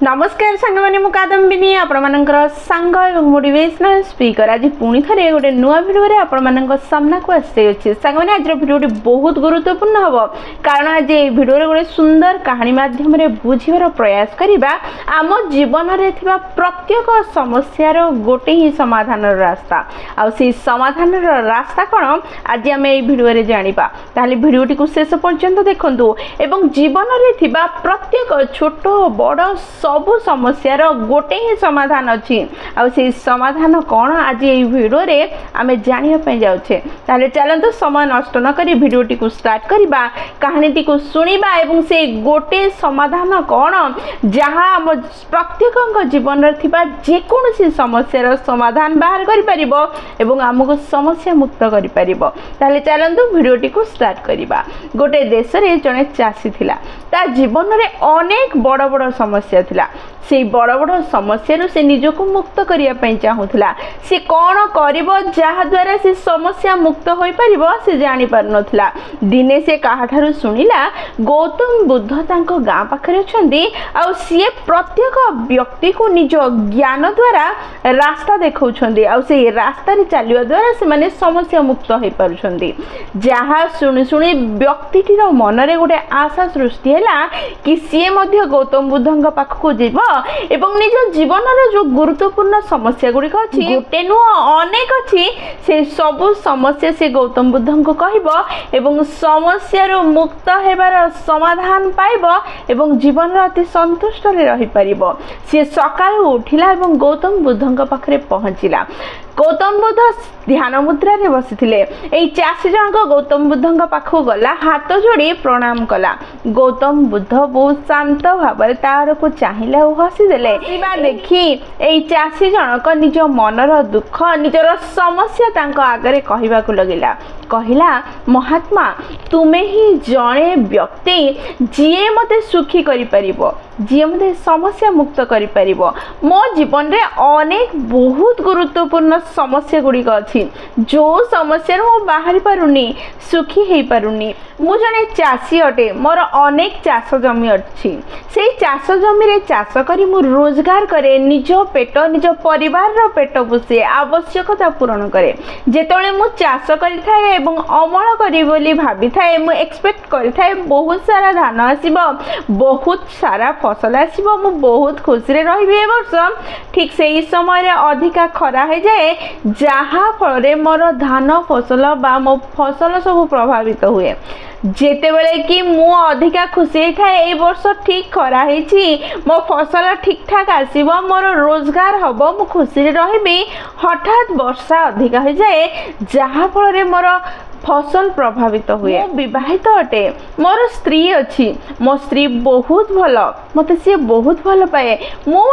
नमस्कार सांग मैंने कादम्बिनी आपणकर सांग और मोटिवेशनल स्पीकर आज पुणी थे गोटे नुआ भिडियो आपण सामना को आसी सांग मैंने आज भिडियो बहुत गुरुत्वपूर्ण हम कारण आज ये भिडियो गोटे सुंदर कहानी मध्यम बुझार प्रयास करवा आम जीवन में प्रत्येक समस्यार गोटे ही समाधान रास्ता आई समाधान रास्ता कौन आज आम ये भिडियो जाना ताहले भिडियोटी को शेष पर्यंत देखु एवं जीवन में प्रत्येक छोट बड़ सबु समस्यार गोटे ही समाधान अच्छी आई समाधान कौन आज ये भिडियो रे आमे जानिया जाऊे ताले चलते समय नष्ट न करी भिडियोटी को स्टार्ट करवा कहानीटी को सुनिबा एवं से गोटे समाधान कौन जहाँ आम प्रत्येक जीवन में थिबा जेकोसी समस्यार समाधान बाहर करि परिबो एवं आमको समस्या मुक्त करि परिबो ताले चलते भिडियोटी को स्टार्ट करवा गोटे देश रे जने चासी थिला ता जीवन में अनेक बड़ बड़ समस्या थिला से बड़ बड़ समस्या से निजको मुक्त करने चाहूला सी कौन कर जहा द्वारा से समस्या मुक्त हो पार से जानी पार नथिला दिने से काहाठारु सुनिला गौतम बुद्ध तांको गाँ पाखरे अछंती आ सी प्रत्येक व्यक्ति को निज ज्ञान द्वारा रास्ता देखौछंती आ से रास्ता रे चलिया द्वारा से माने समस्या मुक्त हो पारुछंती जहा सुनी सुनी व्यक्तिटीर मन रे गोटे आशा सृष्टि हैला कि सी मध्य गौतम बुद्धंग पाखको जीव एवं निज जीवन जो गुरुत्वपूर्ण समस्या गुड़िक अच्छी गोटे नुह अनेक अच्छी से सबु समस्या से गौतम बुद्ध को कहब एवं समस्या मुक्त होबार समाधान पाइब एवं जीवन अति संतुष्ट रही पारिब सी सकाळ उठिला एवं गौतम बुद्ध पाखरे पहुँचला गौतम बुद्ध ध्यान मुद्रा रे बसिथिले एई चासी जनक गौतम बुद्ध पाखु गला हाथ जोड़ी प्रणाम कला गौतम बुद्ध बहुत शांत भाव तार को चाहिला और हसी देले देखी एई चासी जनक निज मनर दुख निजर समस्या तांको आगरे कहबा को लगिला कहिला महात्मा तुमे ही जणे व्यक्ति जिए मते सुखी करि परिबो जी मते समस्या मुक्त करि परिबो मो जीवन रे अनेक बहुत गुरुत्वपूर्ण समस्या गुड़िक अच्छी जो समस्या मु बाहरी पारुनी सुखी हो पारुनी मु जने चासी अटे मोर अनेक चाष जमी अच्छी से चाष जमी रे चाष करी मु रोजगार करे निज पेट निज परिवार रो पेट पोषे आवश्यकता पूरण करे जेतले मु चाष करि थाए एवं अमल करी बोली भाबी थाए मु एक्सपेक्ट करि थाए बहुत सारा धान आसीबो बहुत सारा फसल आसीबो मु बहुत खुशी रे रहिबे ए वर्ष ठीक सेही समय रे अधिका खरा हो जाए जहाँ फल मोर धान फसल बा मो फसल सब प्रभावित हुए जेते बेले कि मु अधिका खुशी थाए ए वर्ष ठीक खरा होईची मो फसल ठीक ठाक आसीबो मोर रोजगार हबो मु खुशी रे रहिबी हठात वर्षा अधिका हो जाए जहाँ फल मोर फसल प्रभावित हुए विवाहित अटे मोर स्त्री अच्छी मो स्त्री बहुत भल मते सी बहुत भल पाए मु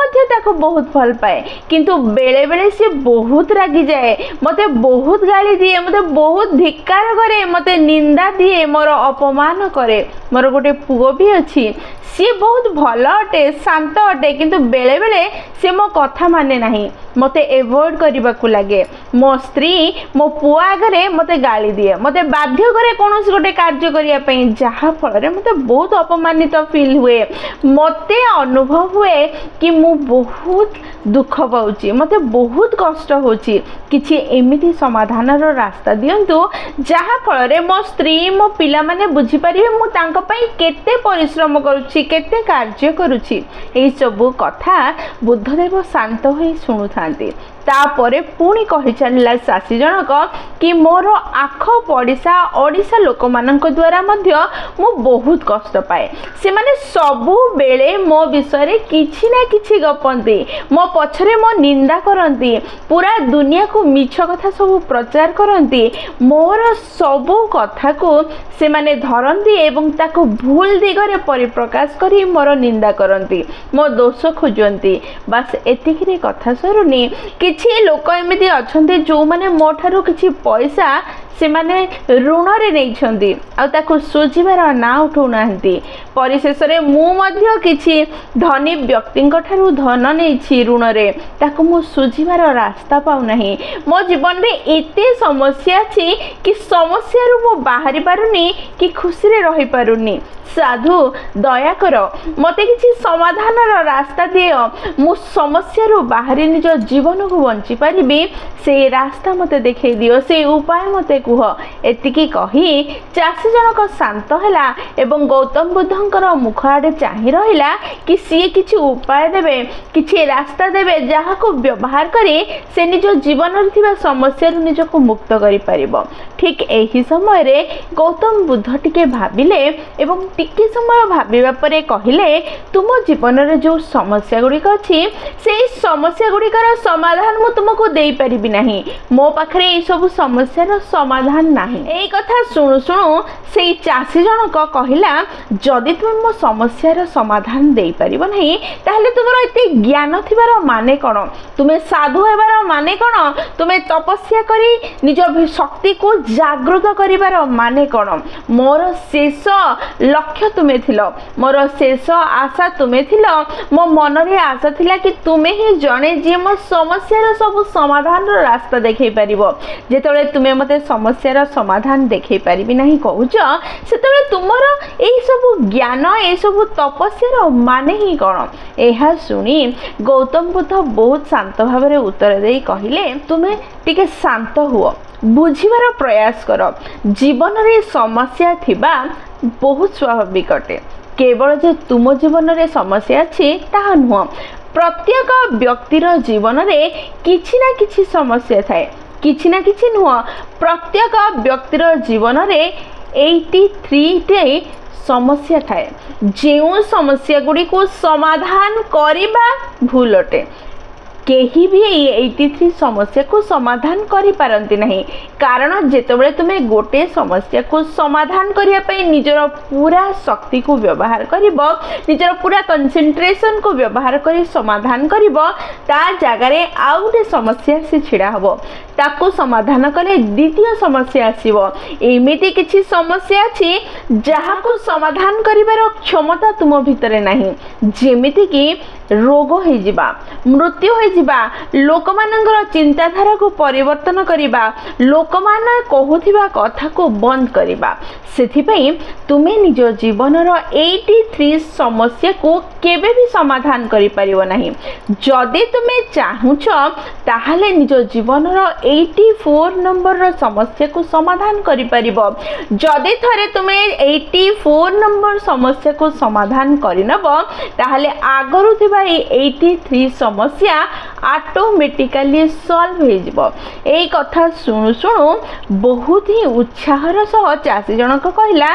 बहुत भल पाए किंतु बेले बेले सी बहुत रागी जाए मते बहुत गाली दिए मते बहुत धिक्कार करे मते निंदा दिए मोर अपमान करे मोर गोटे पुओ भी अच्छी सी बहुत भल अटे शांत अटे किंतु बेले बेले सी मो कथा माने नहीं मते एवॉइड करबा को लागे मो स्त्री मो पुआ आगरे मते गाली दिए मते बाध्य करे कोनोस गोटे कार्य करिया पई जहा फल रे मते बहुत अपमानित फील हुए मते अनुभव हुए कि मु बहुत दुख पाउची मते बहुत कष्ट होची किछि एमिति समाधान रो रास्ता दियंतु जहा फल रे मो स्त्री मो पिला माने बुझी परिबे मु तांको पई केते परिश्रम करूची केते कार्य करूची एई सब कथा बुद्धदेव शांत होई सुनुथांती तापरे पुणी कहि चलिला चासी जनक कि मोर आख पड़िशा ओडिशा लोक मानक द्वारा मध्य मु बहुत कष्ट पाए से माने सबु बेले मो विषय किछि ना किछि गपंती मो पछरे मो निंदा करंती पूरा दुनिया को मिछ कथा सब प्रचार करंती मोर सबु कथा को से माने धरंती एवं ताको भूल दिगरे परिप्रकाश करी मोर निंदा करंती मो दोष खोजंती बस एतिकिरे कथा सरुनी किछि लोक एमिति अछंती जो माने मो ठारू किछि पैसा से माने ऋण रे नहीं आकु सुझिबार ना उठाऊना परिशेष मु किछि धनी व्यक्ति धन नहीं ऋण रे ताकु मु सुझिबार रास्ता पाऊ नहीं। मो जीवन में एते समस्या अछि कि समस्या रु मु बाहरी पारुनी कि खुशी रे रही पारुनी। साधु दया कर मते किछि समाधान रास्ता दियो मु समस्या रु बाहरी निज जीवन को बंची पारिबी से रास्ता मते देखे दियो से उपाय मते कुह। एतिकी कही चासी जनक शांत हैला एवं गौतम बुद्धंकर मुख आड़े चाहि रहिला कि सी किछि उपाय देबे किछि रास्ता देबे जहा को व्यवहार करी से निज जीवन रे थिबा समस्या रु निज को मुक्त करि परिबो। ठीक एही समय रे गौतम बुद्ध टिके भाबिले एवं टिके समय भाबिबा परे कहिले तुम जीवन रे जो समस्या गुड़िक अच्छी से समस्या गुड़िकर समाधान मु तुमको दे परिबि नाही मो पाखरे ए सब समस्यार समाधान नाही। एई कथा सुनु सुनु से चासी जनक कहिला जदि तुम मो समस्यार समाधान दे परिबो नाही ताहले तुमरो एते ज्ञान थिबार माने कोन तुमे साधु हेबार माने कोन तुमे तपस्या करी निज शक्ति को जागृत करिबार माने कोन मोर शेष लक्ष्य तुमे थिलो मोर शेष आशा तुमे थिलो मो मन रे आशा थिला कि तुमे ही जणे जे मो समस्यार सब समाधान रो रास्ता देखै परिबो। जेतबे तुमे मते समस्यार समाधान देखै परिबि नाही कहूछ सेतबे तुमर एई सब ज्ञान ए सब तपस्यार माने ही कोन। एहा सुनी गौतम बुद्ध बहुत शांत भाव उत्तर दे कहिले तुमे टिके शांत हुओ बुझिबार प्रयास कर जीवन रे समस्या थिबा बहुत स्वाभाविक अटे केवल जे तुम जीवन रे समस्या अछि ताहा नुह प्रत्येक व्यक्तिर जीवन रे किछि ना किछि समस्या थाए किछि ना किछि नुह प्रत्येक व्यक्तिर जीवन रे 83 टे समस्या थाए जेउ समस्या गुडी को समाधान करिबा भूल अटे केही भी 83 समस्या को समाधान करि पारंती नहीं कारण जेतबेले तुमे गोटे समस्या को समाधान करिया पई निजर पूरा शक्ति को व्यवहार करिवो निजर पूरा कंसंट्रेशन को व्यवहार करी समाधान करिवो ता जगह रे आउ गोटे समस्या से छिड़ा हबो ताको समाधान कले द्वितीय समस्या आसीबो। एमिति किछि समस्या अछि जहा को समाधान करिवार क्षमता तुम भितरे नाही जेमिति कि रोग हो जिबा मृत्यु हो जिबा लोक मानकर चिंताधारा को परिवर्तन करिबा लोक मान कहूथिबा कथा को बंद करिबा सेथिपई तुमे निज जीवन रो 83 समस्या को केबे भी समाधान करि परिबो नाही। जदि तुमे चाहुछ ताहाले निज जीवन रो 84 नंबर रो समस्या को समाधान करि परिबो। जदि थरे तुमे 84 नंबर समस्या को समाधान करि नबो ताहाले आगरु थिबा 83 समस्या ऑटोमेटिकली सॉल्व हो जिवो। एई कथा सुनु सुनु बहुत ही उत्साहर सह चासी जनक कहला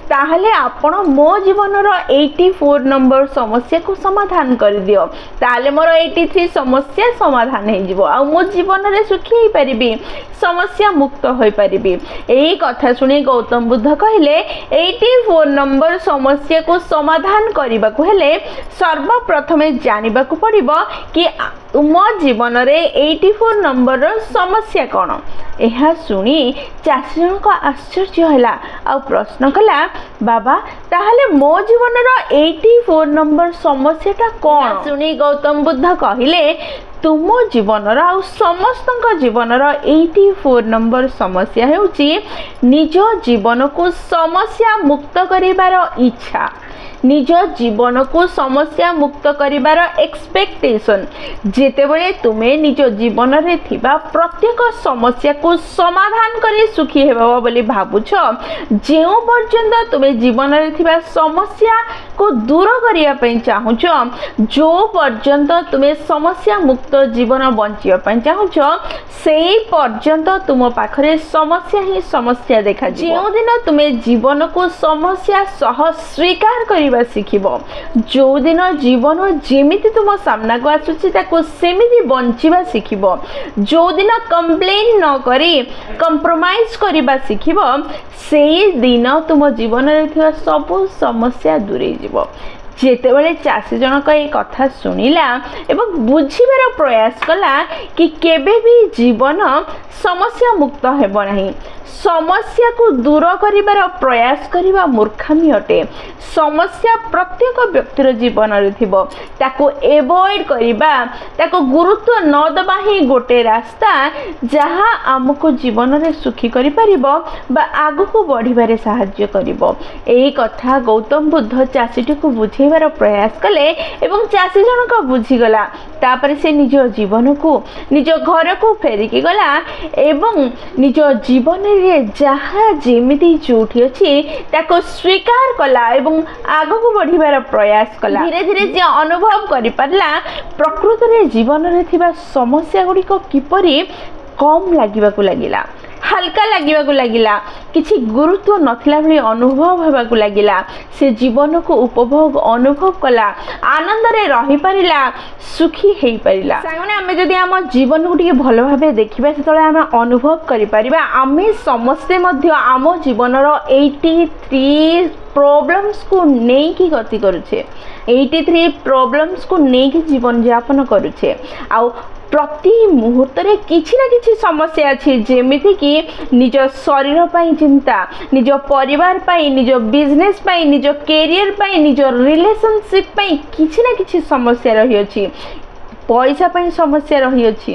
ताहले आपण मो जीवन रो 84 नंबर समस्या को समाधान कर दियो ताहले मोर 83 समस्या समाधान हो जिवो आ मो जीवन रे सुखी हो परिबी समस्या मुक्त हो परिबी। एई कथा सुनी गौतम बुद्ध कहले 84 नंबर समस्या को समाधान करबा को हेले सर्वप्रथमे जानिबा को पड़िबो कि तुम जीवन रे 84 नंबर समस्या कौन। यह शुणी चाषी जनक आश्चर्य हैला आ प्रश्न कला बाबा ताहले मो जीवन रो 84 नंबर समस्याटा कौन। शुणी गौतम बुद्ध कहिले तुम जीवन रो समस्त जीवन रो 84 नंबर समस्या हेउची निज जीवन को समस्या मुक्त करिबार इच्छा निज जीवन को समस्या मुक्त करिबार एक्सपेक्टेशन। जेतेबेले तुमे निज जीवन रे थिबा प्रत्येक समस्या को समाधान करी सुखी हेबो बोली भाबुछ जेउ पर्यंत तुमे जीवन रे थिबा समस्या को दूर करिया पई चाहुछ जो पर्यंत तुमे समस्या मुक्त जीवन बंचिया पई चाहुछ सेई पर्यंत तुम पाखरे समस्या ही समस्या देखा। जेउ दिन तुमे जीवन को समस्या सह स्वीकार करिबा सिखिबो जो दिन जीवन जेमिति तुम सामना को आसुछि ताको सेमिति बंचिबा सिखिबो जो दिन कंप्लेन न करी कंप्रोमाइज करिबा सिखिबो सेई दिन तुम जीवन रे थिबा सब समस्या दूरे जिवो। ଯେତେବେଳେ ଚାଷୀ ଜଣକ ଏ କଥା ଶୁଣିଲା ଏବଂ ବୁଝିବାର ପ୍ରୟାସ କଲା କି କେବେ ବି ଜୀବନ ସମସ୍ୟା ମୁକ୍ତ ହେବ ନାହିଁ, ସମସ୍ୟାକୁ ଦୂର କରିବାର ପ୍ରୟାସ କରିବା ମୂର୍ଖାମୀ ଅଟେ। ସମସ୍ୟା ପ୍ରତ୍ୟେକ ବ୍ୟକ୍ତିର ଜୀବନରେ ଥିବ, ତାକୁ ଏଭଏଡ୍ କରିବା, ତାକୁ ଗୁରୁତ୍ୱ ନ ଦେବା ହିଁ ଗୋଟେ ରାସ୍ତା ଯାହା ଆମକୁ ଜୀବନରେ ସୁଖୀ କରିପାରିବ ବା ଆଗକୁ ବଢ଼ିବାରେ ସାହାଯ୍ୟ କରିବ। ଏହି କଥା ଗୌତମ ବୁଦ୍ଧ ଚାଷୀଟିକୁ ବୁଝେଇବାର ପ୍ରୟାସ କଲେ ଏବଂ ଚାଷୀ ଜଣକ ବୁଝିଗଲା। ତାପରେ ସେ ନିଜ ଜୀବନକୁ, ନିଜ ଘରକୁ ଫେରିକି ଗଲା ଏବଂ ନିଜ ଜୀବନରେ ଯାହା ଯେମିତି ଯୋଉଠି ଅଛି ତାକୁ ସ୍ୱୀକାର କଲା ଏବଂ ଆଗକୁ ବଢ଼ିବାର ପ୍ରୟାସ କଲା। ଧୀରେ ଧୀରେ ସେ ଅନୁଭବ କରିପାରିଲା ପ୍ରକୃତରେ ଜୀବନରେ ଥିବା ସମସ୍ୟା ଗୁଡ଼ିକ କିପରି କମ୍ ଲାଗିବାକୁ ଲାଗିଲା, ହାଲକା ଲାଗିବାକୁ ଲାଗିଲା, କିଛି ଗୁରୁତ୍ୱ ନଥିଲା ଭଳି ଅନୁଭବ ହେବାକୁ ଲାଗିଲା। ସେ ଜୀବନକୁ ଉପଭୋଗ ଅନୁଭବ କଲା, ଆନନ୍ଦରେ ରହିପାରିଲା, ସୁଖୀ ହେଇପାରିଲା। ସାଙ୍ଗମାନେ ଆମେ ଯଦି ଆମ ଜୀବନକୁ ଟିକେ ଭଲ ଭାବେ ଦେଖିବା ସେତେବେଳେ ଆମେ ଅନୁଭବ କରିପାରିବା ଆମେ ସମସ୍ତେ ମଧ୍ୟ ଆମ ଜୀବନର 83 ପ୍ରୋବ୍ଲେମ୍ସକୁ ନେଇକି ଗତି କରୁଛେ, 83 ପ୍ରୋବ୍ଲେମ୍ସକୁ ନେଇକି ଜୀବନ ଯାପନ କରୁଛେ। ଆଉ ପ୍ରତି ମୁହୂର୍ତ୍ତରେ କିଛି ନା କିଛି ସମସ୍ୟା ଅଛି, ଯେମିତିକି ନିଜ ଶରୀର ପାଇଁ ଚିନ୍ତା, ନିଜ ପରିବାର ପାଇଁ, ନିଜ ବିଜନେସ୍ ପାଇଁ, ନିଜ କ୍ୟାରିୟର ପାଇଁ, ନିଜ ରିଲେସନସିପ୍ ପାଇଁ କିଛି ନା କିଛି ସମସ୍ୟା ରହିଅଛି, ପଇସା ପାଇଁ ସମସ୍ୟା ରହିଅଛି,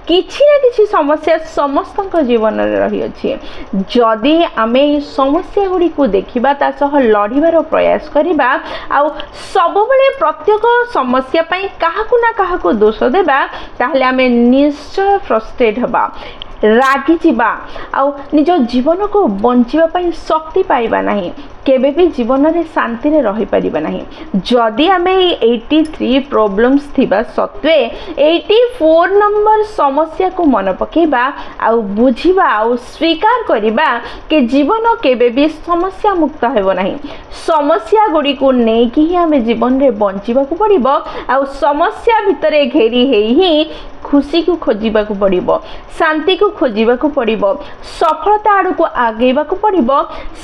କିଛି ନା କିଛି ସମସ୍ୟା ସମସ୍ତଙ୍କ ଜୀବନରେ ରହିଅଛି। ଯଦି ଆମେ ଏହି ସମସ୍ୟା ଗୁଡ଼ିକୁ ଦେଖିବା, ତା ସହ ଲଢ଼ିବାର ପ୍ରୟାସ କରିବା ଆଉ ସବୁବେଳେ ପ୍ରତ୍ୟେକ ସମସ୍ୟା ପାଇଁ କାହାକୁ ନା କାହାକୁ ଦୋଷ ଦେବା, ତାହେଲେ ଆମେ ନିଶ୍ଚୟ ଫ୍ରଷ୍ଟ୍ରେଟ୍ ହେବା, ରାଗିଯିବା ଆଉ ନିଜ ଜୀବନକୁ ବଞ୍ଚିବା ପାଇଁ ଶକ୍ତି ପାଇବା ନାହିଁ, କେବେ ବି ଜୀବନରେ ଶାନ୍ତିରେ ରହିପାରିବା ନାହିଁ। ଯଦି ଆମେ ଏଇ 83 ପ୍ରୋବ୍ଲେମ୍ସ ଥିବା ସତ୍ତ୍ୱେ 84 ନମ୍ବର ସମସ୍ୟାକୁ ମନେ ପକାଇବା ଆଉ ବୁଝିବା ଆଉ ସ୍ୱୀକାର କରିବା କି ଜୀବନ କେବେ ବି ସମସ୍ୟା ମୁକ୍ତ ହେବ ନାହିଁ, ସମସ୍ୟା ଗୁଡ଼ିକୁ ନେଇକି ହିଁ ଆମେ ଜୀବନରେ ବଞ୍ଚିବାକୁ ପଡ଼ିବ ଆଉ ସମସ୍ୟା ଭିତରେ ଘେରି ହିଁ ଖୁସିକୁ ଖୋଜିବାକୁ ପଡ଼ିବ, ଶାନ୍ତିକୁ ଖୋଜିବାକୁ ପଡ଼ିବ, ସଫଳତା ଆଡ଼କୁ ଆଗେଇବାକୁ ପଡ଼ିବ।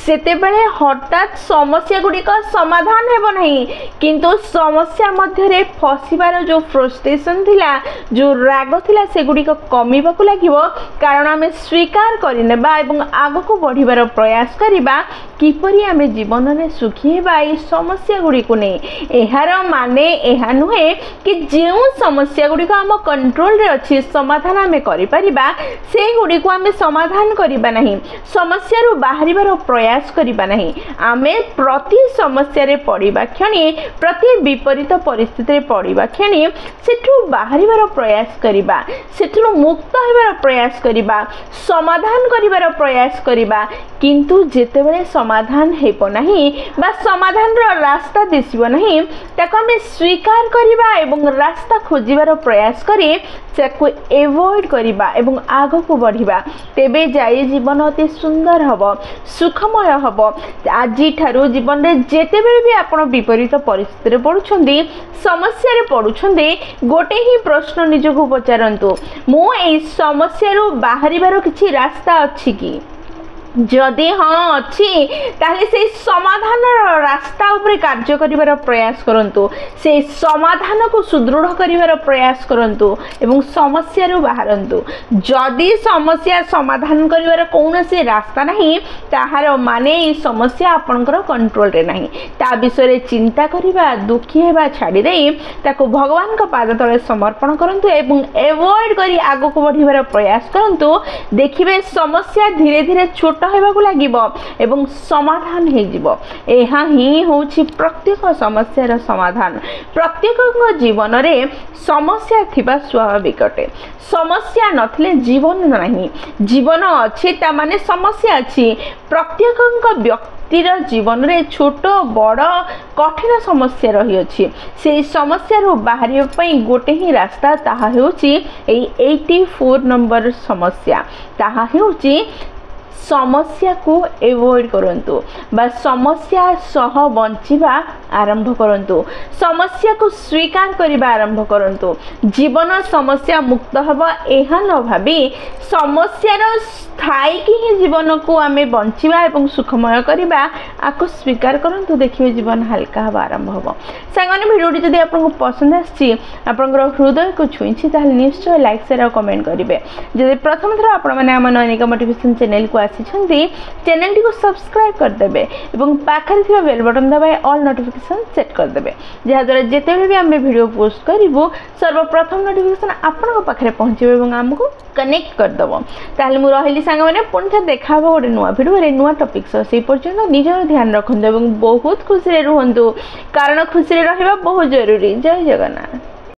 ସେତେବେଳେ ହଠାତ୍ ସମସ୍ୟା ଗୁଡ଼ିକ ସମାଧାନ ହେବ ନାହିଁ, କିନ୍ତୁ ସମସ୍ୟା ମଧ୍ୟରେ ଫସିବାର ଯେଉଁ ଫ୍ରଷ୍ଟ୍ରେସନ୍ ଥିଲା, ଯେଉଁ ରାଗ ଥିଲା, ସେଗୁଡ଼ିକ କମିବାକୁ ଲାଗିବ। କାରଣ ଆମେ ସ୍ୱୀକାର କରିନେବା ଏବଂ ଆଗକୁ ବଢ଼ିବାର ପ୍ରୟାସ କରିବା କିପରି ଆମେ ଜୀବନରେ ସୁଖୀ ହେବା ଏହି ସମସ୍ୟା ଗୁଡ଼ିକୁ ନେଇ। ଏହାର ମାନେ ଏହା ନୁହେଁ କି ଯେଉଁ ସମସ୍ୟା ଗୁଡ଼ିକ ଆମ କଣ୍ଟ୍ରୋଲରେ ଅଛି, ସମାଧାନ ଆମେ କରିପାରିବା, ସେଗୁଡ଼ିକୁ ଆମେ ସମାଧାନ କରିବା ନାହିଁ, ସମସ୍ୟାରୁ ବାହାରିବାର ପ୍ରୟାସ କରିବା ନାହିଁ। ଆମେ ପ୍ରତି ସମସ୍ୟାରେ ପଡ଼ିବା କ୍ଷଣି, ପ୍ରତି ବିପରୀତ ପରିସ୍ଥିତିରେ ପଡ଼ିବା କ୍ଷଣି ସେଠୁ ବାହାରିବାର ପ୍ରୟାସ କରିବା, ସେଠୁ ମୁକ୍ତ ହେବାର ପ୍ରୟାସ କରିବା, ସମାଧାନ କରିବାର ପ୍ରୟାସ କରିବା। କିନ୍ତୁ ଯେତେବେଳେ ସମାଧାନ ହେବ ନାହିଁ ବା ସମାଧାନର ରାସ୍ତା ଦିଶିବ ନାହିଁ, ତାକୁ ଆମେ ସ୍ୱୀକାର କରିବା ଏବଂ ରାସ୍ତା ଖୋଜିବାର ପ୍ରୟାସ କରି ତାକୁ ଏଭଏଡ୍ କରିବା ଏବଂ ଆଗକୁ ବଢ଼ିବା। ତେବେ ଯାଇ ଜୀବନ ଅତି ସୁନ୍ଦର ହେବ, ସୁଖମୟ ହେବ। ଆଜିଠାରୁ ଜୀବନରେ ଯେତେବେଳେ ବି ଆପଣ ବିପରୀତ ପରିସ୍ଥିତିରେ ପଡ଼ୁଛନ୍ତି, ସମସ୍ୟାରେ ପଡ଼ୁଛନ୍ତି, ଗୋଟେ ହିଁ ପ୍ରଶ୍ନ ନିଜକୁ ପଚାରନ୍ତୁ, ମୁଁ ଏହି ସମସ୍ୟାରୁ ବାହାରିବାର କିଛି ରାସ୍ତା ଅଛି କି? ଯଦି ହଁ ଅଛି, ତାହେଲେ ସେହି ସମାଧାନର ରାସ୍ତା ଉପରେ କାର୍ଯ୍ୟ କରିବାର ପ୍ରୟାସ କରନ୍ତୁ, ସେହି ସମାଧାନକୁ ସୁଦୃଢ଼ କରିବାର ପ୍ରୟାସ କରନ୍ତୁ ଏବଂ ସମସ୍ୟାରୁ ବାହାରନ୍ତୁ। ଯଦି ସମସ୍ୟା ସମାଧାନ କରିବାର କୌଣସି ରାସ୍ତା ନାହିଁ, ତାହାର ମାନେ ଏହି ସମସ୍ୟା ଆପଣଙ୍କର କଣ୍ଟ୍ରୋଲରେ ନାହିଁ। ତା ବିଷୟରେ ଚିନ୍ତା କରିବା, ଦୁଃଖୀ ହେବା ଛାଡ଼ିଦେଇ ତାକୁ ଭଗବାନଙ୍କ ପାଦ ତଳେ ସମର୍ପଣ କରନ୍ତୁ ଏବଂ ଏଭଏଡ୍ କରି ଆଗକୁ ବଢ଼ିବାର ପ୍ରୟାସ କରନ୍ତୁ। ଦେଖିବେ ସମସ୍ୟା ଧୀରେ ଧୀରେ ଛୋଟ ହେବାକୁ ଲାଗିବ ଏବଂ ସମାଧାନ ହେଇଯିବ। ଏହା ହିଁ ହେଉଛି ପ୍ରତ୍ୟେକ ସମସ୍ୟାର ସମାଧାନ। ପ୍ରତ୍ୟେକଙ୍କ ଜୀବନରେ ସମସ୍ୟା ଥିବା ସ୍ୱାଭାବିକ ଅଟେ। ସମସ୍ୟା ନଥିଲେ ଜୀବନ ନାହିଁ, ଜୀବନ ଅଛି ତା ମାନେ ସମସ୍ୟା ଅଛି। ପ୍ରତ୍ୟେକଙ୍କ ବ୍ୟକ୍ତିର ଜୀବନରେ ଛୋଟ ବଡ଼ କଠିନ ସମସ୍ୟା ରହିଅଛି। ସେହି ସମସ୍ୟାରୁ ବାହାରିବା ପାଇଁ ଗୋଟେ ହିଁ ରାସ୍ତା, ତାହା ହେଉଛି ଏଇ 84 ନମ୍ବର ସମସ୍ୟା। ତାହା ହେଉଛି समस्या को एवॉइड करंतु बा समस्या सह बंचिबा आरंभ करंतु समस्या को स्वीकार करिबा आरंभ करंतु जीवन समस्या मुक्त हबा एहा न भाबी समस्यार स्थायी कि ही जीवन को आमे बंचिबा एवं सुखमय करिबा आको स्वीकार करंतु देखिबे जीवन हल्का हबा आरंभ हबो संगने भिडियोटी जदि आपनको पसंद आछि आपनकर हृदय को छुईछि ताहले निश्चय लाइक शेयर और कमेंट करिवे जदि प्रथम थर आपण माने हम नैनिका मोटिवेशन चैनल को आछिछन्ती चैनल टी को सब्सक्राइब कर देबे एवं पाखरे थिबा बेल बटन दबाए ऑल नोटिफिकेशन सेट कर देबे जहा द्वारा जेते भी हम वीडियो पोस्ट करिवो सर्वप्रथम नोटिफिकेशन आपनक पाखरे पहुंचबे एवं हमको कनेक्ट कर दबो ताहले मु रहिली संग माने पुनः देखाबो गोटे नुवा वीडियो रे नुवा टॉपिक से पर्यंत निजर ध्यान रखंतु एवं बहुत खुशी रे रहंतु कारण खुशी रे रहबा बहुत जरूरी जय जगन्नाथ।